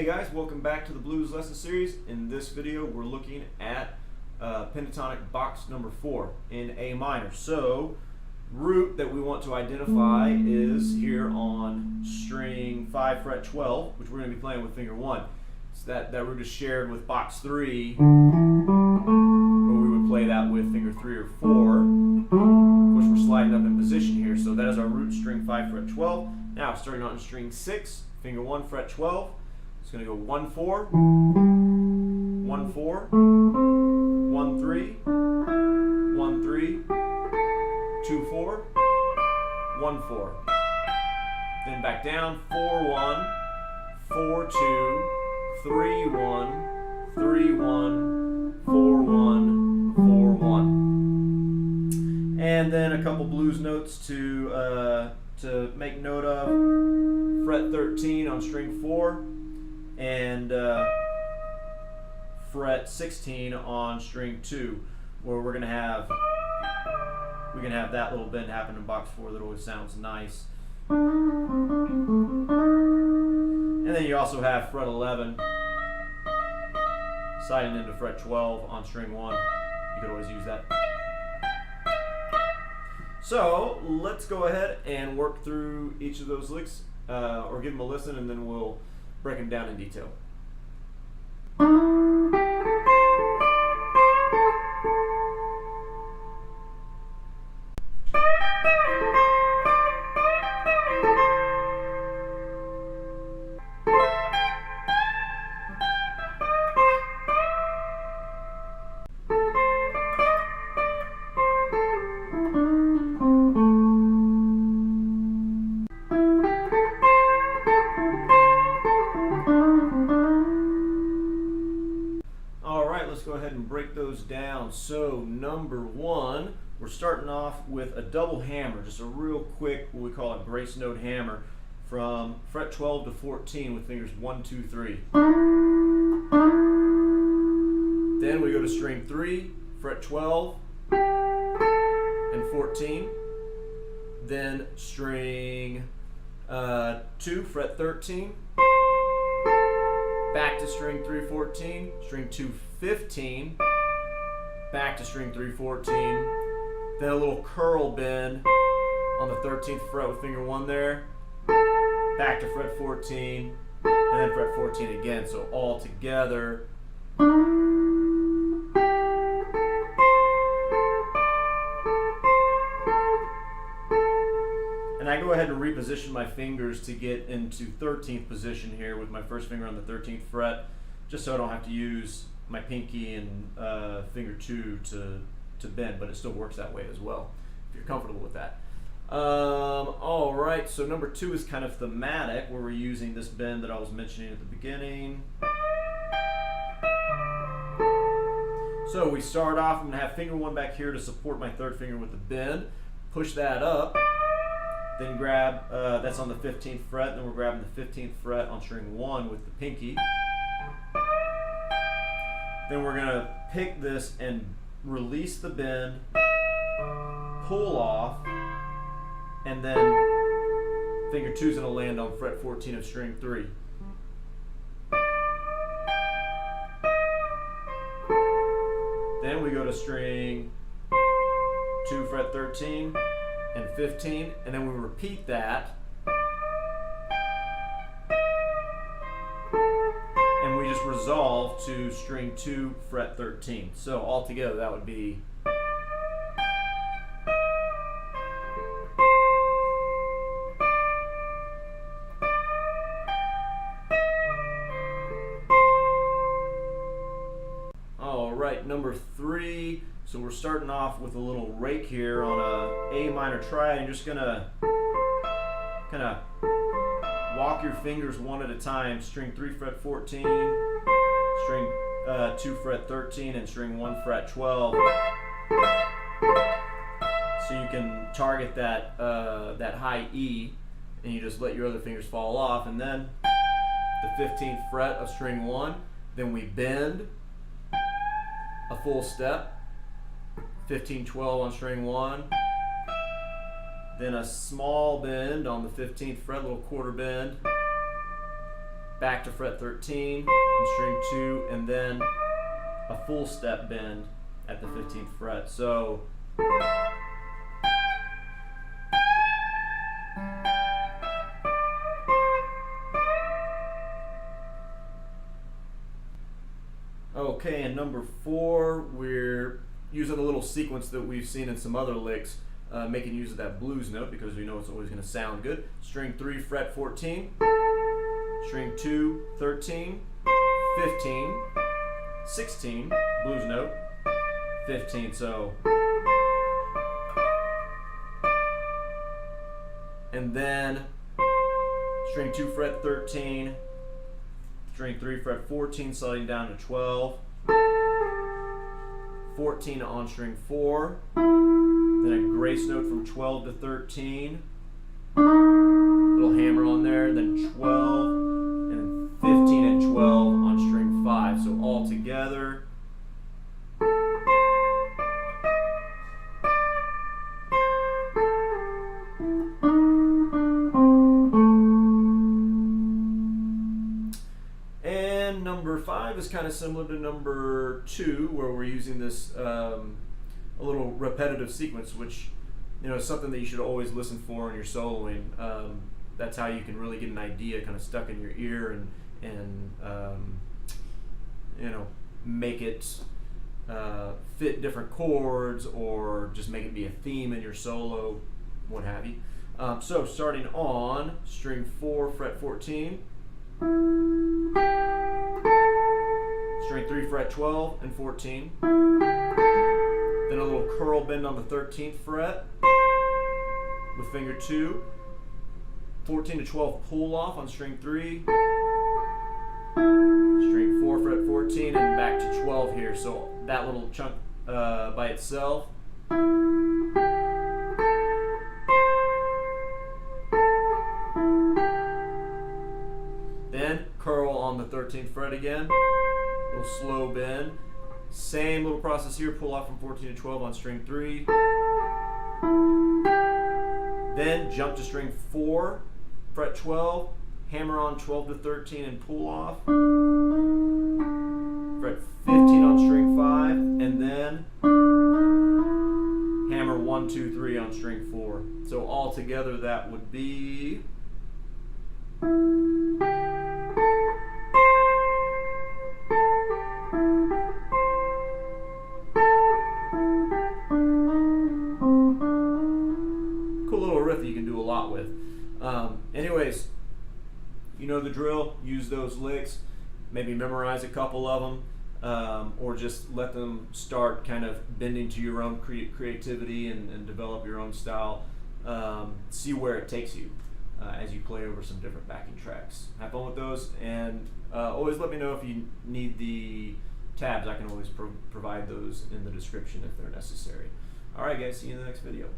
Hey guys, welcome back to the Blues Lesson Series. In this video we're looking at pentatonic box number 4 in A minor. So root that we want to identify is here on string 5 fret 12, which we're going to be playing with finger 1. So that root is shared with box 3, where we would play that with finger 3 or 4. Of course we're sliding up in position here, so that is our root, string 5 fret 12. Now starting on string 6, finger 1 fret 12. It's going to go 1 4, 1 4, 1 3, 1 3, 2 4, 1 4. Then back down 4 1, 4 2, 3 1, 3 1, 4 1, 4 1. And then a couple blues notes to make note of. Fret 13 on string 4. And fret 16 on string 2, where we can have that little bend happen in box 4 that always sounds nice. And then you also have fret 11 sliding into fret 12 on string 1. You could always use that. So let's go ahead and work through each of those licks, or give them a listen, and then we'll break them down in detail. Let's go ahead and break those down. So number 1, we're starting off with a double hammer, just a real quick, what we call a grace note hammer, from fret 12 to 14 with fingers 1, 2, 3. Then we go to string 3, fret 12 and 14. Then string 2, fret 13. Back to string 3, 14, string 2, 15, back to string 3, 14, then a little curl bend on the 13th fret with finger 1 there, back to fret 14, and then fret 14 again, so all together. And I go ahead and reposition my fingers to get into 13th position here with my first finger on the 13th fret, just so I don't have to use my pinky and finger 2 to bend, but it still works that way as well, if you're comfortable with that. All right, so number 2 is kind of thematic, where we're using this bend that I was mentioning at the beginning. So we start off, I'm going to have finger 1 back here to support my third finger with the bend, push that up, then grab, that's on the 15th fret, then we're grabbing the 15th fret on string 1 with the pinky. Then we're going to pick this and release the bend, pull off, and then finger 2 is going to land on fret 14 of string 3. Then we go to string 2, fret 13 and 15, and then we repeat that. And we just resolve to string 2, fret 13. So all together that would be . All right, number 3. So we're starting off with a little rake here on a minor triad, and you're just gonna kind of walk your fingers one at a time. String 3 fret 14, string 2 fret 13, and string 1 fret 12. So you can target that that high E, and you just let your other fingers fall off, and then the 15th fret of string 1. Then we bend a full step, 15, 12 on string 1. Then a small bend on the 15th fret, little quarter bend. back to fret 13 on string 2, and then a full step bend at the 15th fret. So okay, and number 4, we're using a little sequence that we've seen in some other licks, making use of that blues note because we know it's always going to sound good. String 3, fret 14, string 2, 13, 15, 16, blues note, 15. So, and then string 2, fret 13, string 3, fret 14, sliding down to 12, 14 on string 4, then a grace note from 12 to 13, little hammer on there, then 12, and then 15 and 12 on string 5. So all together. And number 5 is kind of similar to number 2, where we're using this a little repetitive sequence, which is something that you should always listen for in your soloing. That's how you can really get an idea kind of stuck in your ear and make it fit different chords, or just make it be a theme in your solo, what have you. So starting on string 4, fret 14, string 3, fret 12 and 14, then a little curl bend on the 13th fret with finger 2, 14 to 12 pull off on string 3, string 4, fret 14, and back to 12 here. So that little chunk by itself. Then curl on the 13th fret again, little slow bend. Same little process here, pull off from 14 to 12 on string 3. Then jump to string 4, fret 12, hammer on 12 to 13 and pull off. Fret 15 on string 5, and then hammer 1, 2, 3 on string 4. So all together that would be cool little riff that you can do a lot with. Anyways, you know the drill. Use those licks. Maybe memorize a couple of them, or just let them start kind of bending to your own creativity and develop your own style. See where it takes you as you play over some different backing tracks. Have fun with those, and always let me know if you need the tabs. I can always provide those in the description if they're necessary. Alright guys, see you in the next video.